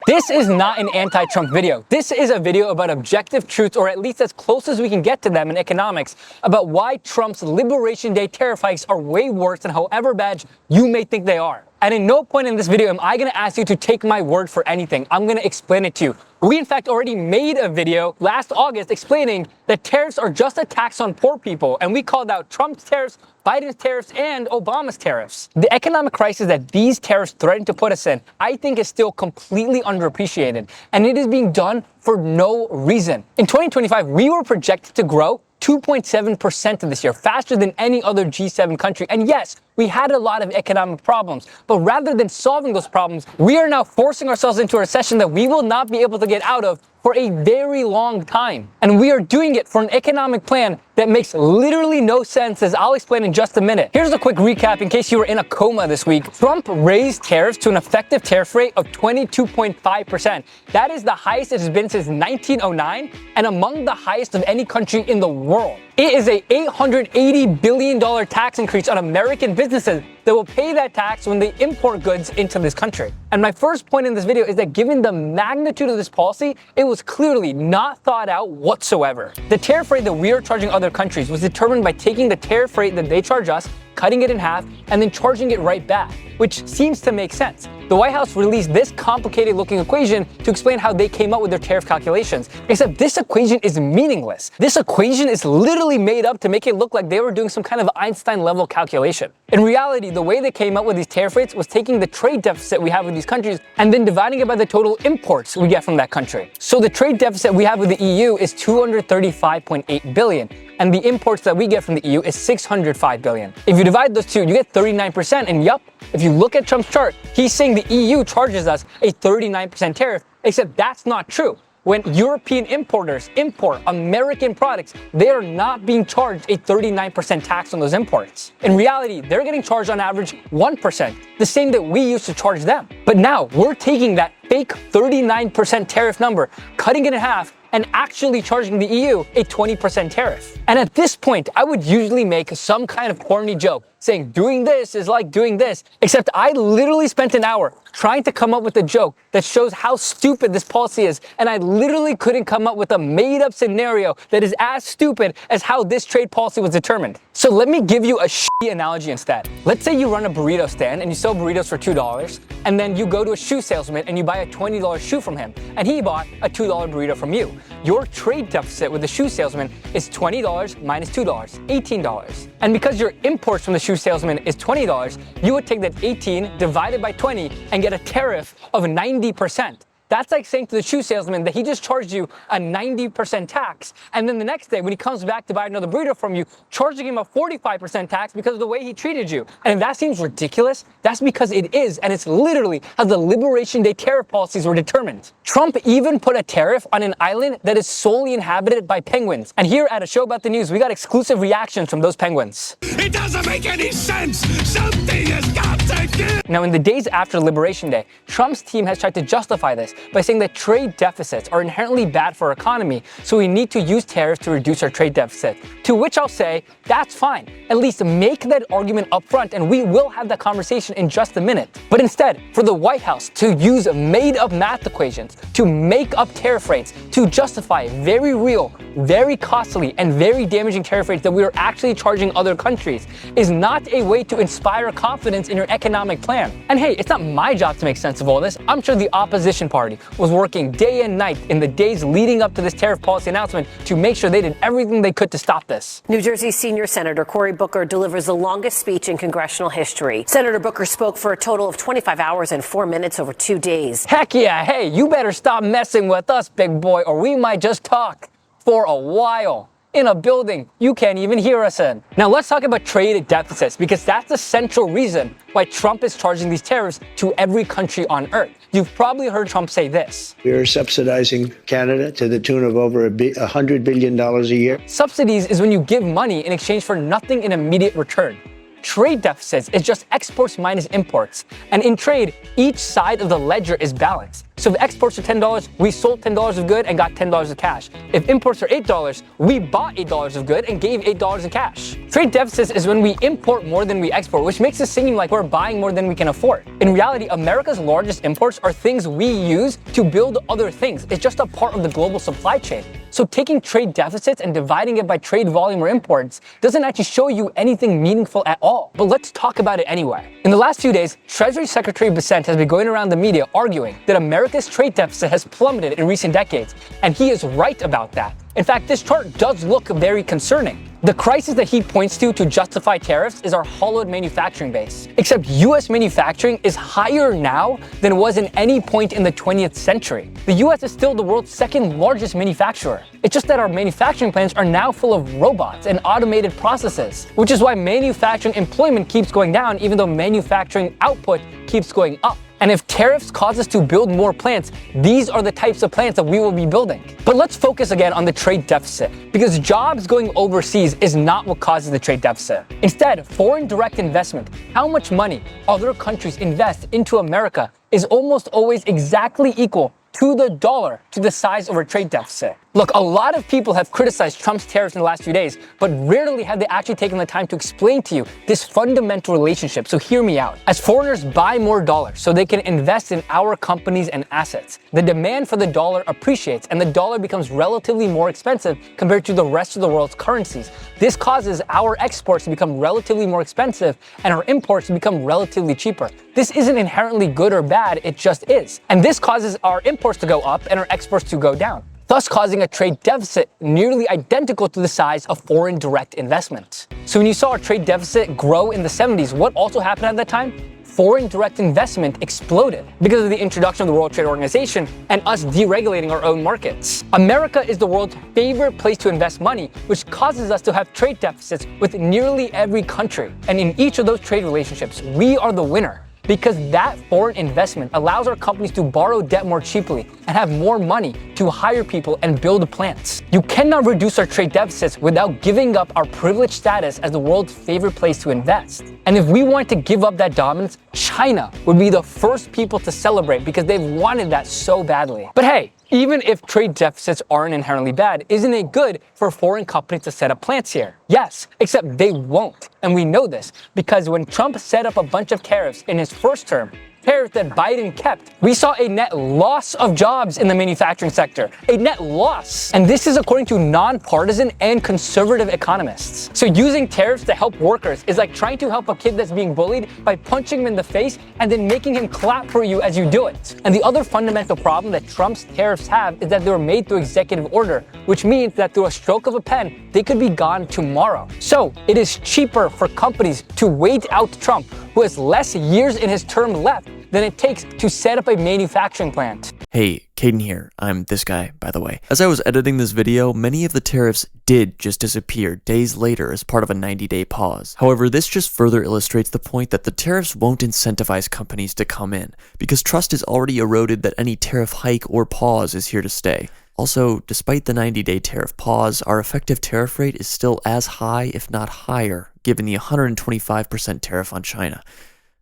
This is not an anti-Trump video. This is a video about objective truths, or at least as close as we can get to them in economics, about why Trump's Liberation Day tariff hikes are way worse than however bad you may think they are. And in no point in this video am I going to ask you to take my word for anything. I'm going to explain it to you. We in fact already made a video last August explaining that tariffs are just a tax on poor people, and we called out Trump's tariffs, Biden's tariffs, and Obama's tariffs. The economic crisis that these tariffs threaten to put us in, I think, is still completely underappreciated, and it is being done for no reason. In 2025, we were projected to grow 2.7% this year, faster than any other G7 country. And yes, we had a lot of economic problems, but rather than solving those problems, we are now forcing ourselves into a recession that we will not be able to get out of for a very long time. And we are doing it for an economic plan that makes literally no sense, as I'll explain in just a minute. Here's a quick recap in case you were in a coma this week. Trump raised tariffs to an effective tariff rate of 22.5%. That is the highest it has been since 1909 and among the highest of any country in the world. It is a $880 billion tax increase on American businesses that will pay that tax when they import goods into this country. And my first point in this video is that given the magnitude of this policy, it was clearly not thought out whatsoever. The tariff rate that we are charging other countries was determined by taking the tariff rate that they charge us, cutting it in half, and then charging it right back, which seems to make sense. The White House released this complicated looking equation to explain how they came up with their tariff calculations, except this equation is meaningless. This equation is literally made up to make it look like they were doing some kind of Einstein level calculation. In reality, the way they came up with these tariff rates was taking the trade deficit we have with these countries and then dividing it by the total imports we get from that country. So the trade deficit we have with the EU is 235.8 billion. And the imports that we get from the EU is 605 billion. If you divide those two, you get 39%. And yup, if you look at Trump's chart, he's saying the EU charges us a 39% tariff, except that's not true. When European importers import American products, they are not being charged a 39% tax on those imports. In reality, they're getting charged on average 1%, the same that we used to charge them. But now we're taking that fake 39% tariff number, cutting it in half, and actually charging the EU a 20% tariff. And at this point, I would usually make some kind of corny joke saying doing this is like doing this, except I literally spent an hour trying to come up with a joke that shows how stupid this policy is, and I literally couldn't come up with a made-up scenario that is as stupid as how this trade policy was determined. So let me give you a shitty analogy instead. Let's say you run a burrito stand and you sell burritos for $2, and then you go to a shoe salesman and you buy a $20 shoe from him, and he bought a $2 burrito from you. Your trade deficit with the shoe salesman is $20 minus $2, $18. And because your imports from the shoe salesman is $20, you would take that 18 divided by 20 and get a tariff of 90%. That's like saying to the shoe salesman that he just charged you a 90% tax, and then the next day when he comes back to buy another burrito from you, charging him a 45% tax because of the way he treated you. And if that seems ridiculous, that's because it is, and it's literally how the Liberation Day tariff policies were determined. Trump even put a tariff on an island that is solely inhabited by penguins. And here at A Show About the News, we got exclusive reactions from those penguins. It doesn't make any sense! Something has got to give! Now, in the days after Liberation Day, Trump's team has tried to justify this by saying that trade deficits are inherently bad for our economy, so we need to use tariffs to reduce our trade deficit. To which I'll say, that's fine. At least make that argument up front, and we will have that conversation in just a minute. But instead, for the White House to use made-up math equations, to make up tariff rates, to justify very real, very costly, and very damaging tariff rates that we are actually charging other countries, is not a way to inspire confidence in your economic plan. And hey, it's not my job to make sense of all this. I'm sure the opposition party was working day and night in the days leading up to this tariff policy announcement to make sure they did everything they could to stop this. New Jersey senior Senator Cory Booker delivers the longest speech in congressional history. Senator Booker spoke for a total of 25 hours and 4 minutes over 2 days. Heck yeah, hey, you better stop messing with us, big boy, or we might just talk for a while in a building you can't even hear us in. Now let's talk about trade deficits, because that's the central reason why Trump is charging these tariffs to every country on earth. You've probably heard Trump say this. We're subsidizing Canada to the tune of over $100 billion a year. Subsidies is when you give money in exchange for nothing in immediate return. trade deficits is just exports minus imports. And in trade, each side of the ledger is balanced. So if exports are $10, we sold $10 of good and got $10 of cash. If imports are $8, we bought $8 of good and gave $8 in cash. Trade deficits is when we import more than we export, which makes it seem like we're buying more than we can afford. In reality, America's largest imports are things we use to build other things. It's just a part of the global supply chain. So taking trade deficits and dividing it by trade volume or imports doesn't actually show you anything meaningful at all. But let's talk about it anyway. In the last few days, Treasury Secretary Bessent has been going around the media arguing that America's trade deficit has plummeted in recent decades, and he is right about that. In fact, this chart does look very concerning. The crisis that he points to justify tariffs is our hollowed manufacturing base. Except US manufacturing is higher now than it was in any point in the 20th century. The US is still the world's second largest manufacturer. It's just that our manufacturing plants are now full of robots and automated processes, which is why manufacturing employment keeps going down even though manufacturing output keeps going up. And if tariffs cause us to build more plants, these are the types of plants that we will be building. But let's focus again on the trade deficit, because jobs going overseas is not what causes the trade deficit. Instead, foreign direct investment, how much money other countries invest into America, is almost always exactly equal to the dollar to the size of our trade deficit. Look, a lot of people have criticized Trump's tariffs in the last few days, but rarely have they actually taken the time to explain to you this fundamental relationship. So hear me out. As foreigners buy more dollars so they can invest in our companies and assets, the demand for the dollar appreciates and the dollar becomes relatively more expensive compared to the rest of the world's currencies. This causes our exports to become relatively more expensive and our imports to become relatively cheaper. This isn't inherently good or bad, it just is. And this causes our imports to go up and our exports to go down, thus causing a trade deficit nearly identical to the size of foreign direct investment. So when you saw our trade deficit grow in the 70s, what also happened at that time? Foreign direct investment exploded because of the introduction of the World Trade Organization and us deregulating our own markets. America is the world's favorite place to invest money, which causes us to have trade deficits with nearly every country. And in each of those trade relationships, we are the winner, because that foreign investment allows our companies to borrow debt more cheaply and have more money to hire people and build plants. You cannot reduce our trade deficits without giving up our privileged status as the world's favorite place to invest. And if we want to give up that dominance, China would be the first people to celebrate because they've wanted that so badly. But hey, even if trade deficits aren't inherently bad, isn't it good for foreign companies to set up plants here? Yes, except they won't. And we know this because when Trump set up a bunch of tariffs in his first term, tariffs that Biden kept, we saw a net loss of jobs in the manufacturing sector. A net loss. And this is according to nonpartisan and conservative economists. So using tariffs to help workers is like trying to help a kid that's being bullied by punching him in the face and then making him clap for you as you do it. And the other fundamental problem that Trump's tariffs have is that they were made through executive order, which means that through a stroke of a pen, they could be gone tomorrow. So it is cheaper for companies to wait out Trump, who has less years in his term left than it takes to set up a manufacturing plant. Hey, Kaden here. I'm this guy, by the way. As I was editing this video, many of the tariffs did just disappear days later as part of a 90-day pause. However, this just further illustrates the point that the tariffs won't incentivize companies to come in, because trust is already eroded that any tariff hike or pause is here to stay. Also, despite the 90-day tariff pause, our effective tariff rate is still as high, if not higher, given the 125% tariff on China.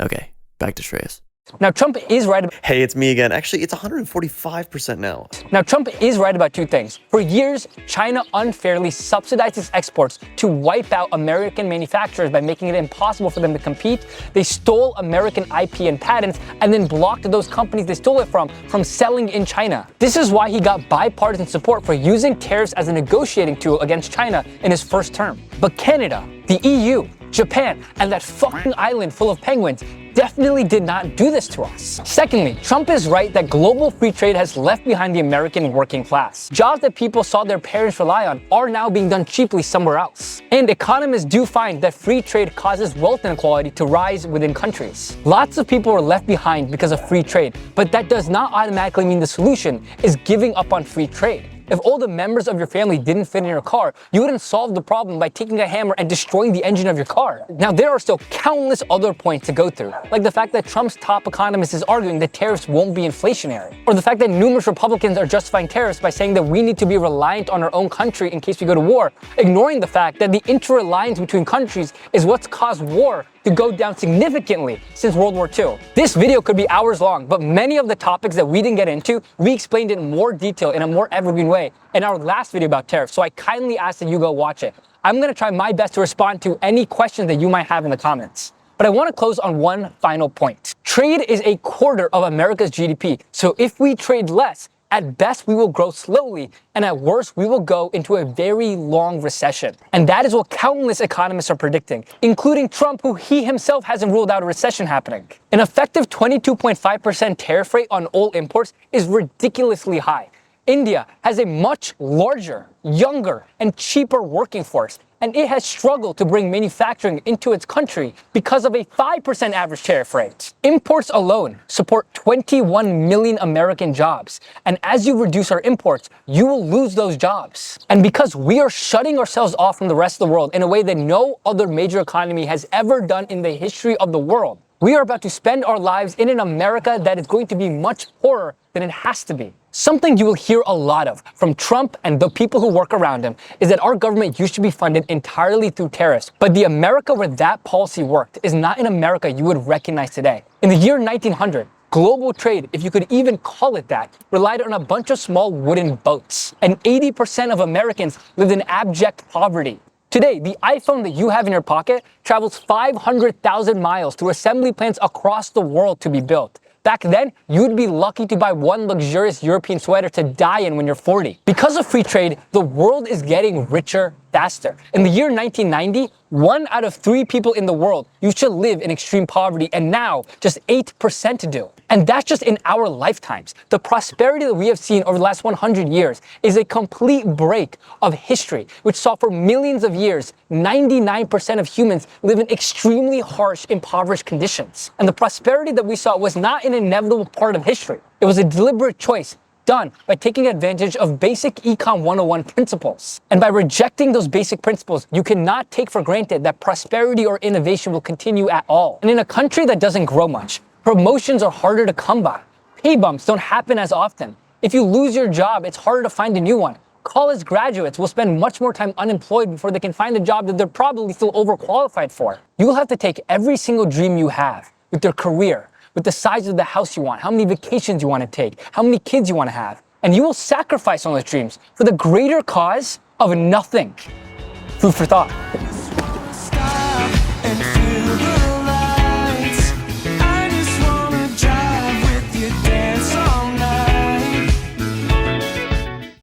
Okay, back to Shreyas. Now, Trump is right about— Hey, it's me again. Actually, it's 145% now. Now, Trump is right about two things. For years, China unfairly subsidized its exports to wipe out American manufacturers by making it impossible for them to compete. They stole American IP and patents and then blocked those companies they stole it from selling in China. This is why he got bipartisan support for using tariffs as a negotiating tool against China in his first term. But Canada, the EU, Japan, and that fucking island full of penguins definitely did not do this to us. Secondly, Trump is right that global free trade has left behind the American working class. Jobs that people saw their parents rely on are now being done cheaply somewhere else. And economists do find that free trade causes wealth inequality to rise within countries. Lots of people are left behind because of free trade, but that does not automatically mean the solution is giving up on free trade. If all the members of your family didn't fit in your car, you wouldn't solve the problem by taking a hammer and destroying the engine of your car. Now, there are still countless other points to go through, like the fact that Trump's top economist is arguing that tariffs won't be inflationary, or the fact that numerous Republicans are justifying tariffs by saying that we need to be reliant on our own country in case we go to war, ignoring the fact that the interreliance between countries is what's caused war to go down significantly since World War II. This video could be hours long, but many of the topics that we didn't get into, we explained in more detail in a more evergreen way in our last video about tariffs, so I kindly ask that you go watch it. I'm gonna try my best to respond to any questions that you might have in the comments. But I want to close on one final point. Trade is a quarter of America's GDP, so if we trade less, at best, we will grow slowly, and at worst, we will go into a very long recession. And that is what countless economists are predicting, including Trump, who he himself hasn't ruled out a recession happening. An effective 22.5% tariff rate on all imports is ridiculously high. India has a much larger, younger, and cheaper working force, and it has struggled to bring manufacturing into its country because of a 5% average tariff rate. Imports alone support 21 million American jobs, and as you reduce our imports, you will lose those jobs. And because we are shutting ourselves off from the rest of the world in a way that no other major economy has ever done in the history of the world, we are about to spend our lives in an America that is going to be much poorer than it has to be. Something you will hear a lot of from Trump and the people who work around him is that our government used to be funded entirely through tariffs. But the America where that policy worked is not an America you would recognize today. In the year 1900, global trade, if you could even call it that, relied on a bunch of small wooden boats. And 80% of Americans lived in abject poverty. Today, the iPhone that you have in your pocket travels 500,000 miles through assembly plants across the world to be built. Back then, you'd be lucky to buy one luxurious European sweater to die in when you're 40. Because of free trade, the world is getting richer faster. In the year 1990, 1 out of 3 people in the world used to live in extreme poverty, and now just 8% do. And that's just in our lifetimes. The prosperity that we have seen over the last 100 years is a complete break of history, which saw for millions of years, 99% of humans live in extremely harsh, impoverished conditions. And the prosperity that we saw was not an inevitable part of history. It was a deliberate choice done by taking advantage of basic Econ 101 principles. And by rejecting those basic principles, you cannot take for granted that prosperity or innovation will continue at all. And in a country that doesn't grow much, promotions are harder to come by. Pay bumps don't happen as often. If you lose your job, it's harder to find a new one. College graduates will spend much more time unemployed before they can find a job that they're probably still overqualified for. You will have to take every single dream you have with your career, with the size of the house you want, how many vacations you want to take, how many kids you want to have. And you will sacrifice on those dreams for the greater cause of nothing. Food for thought.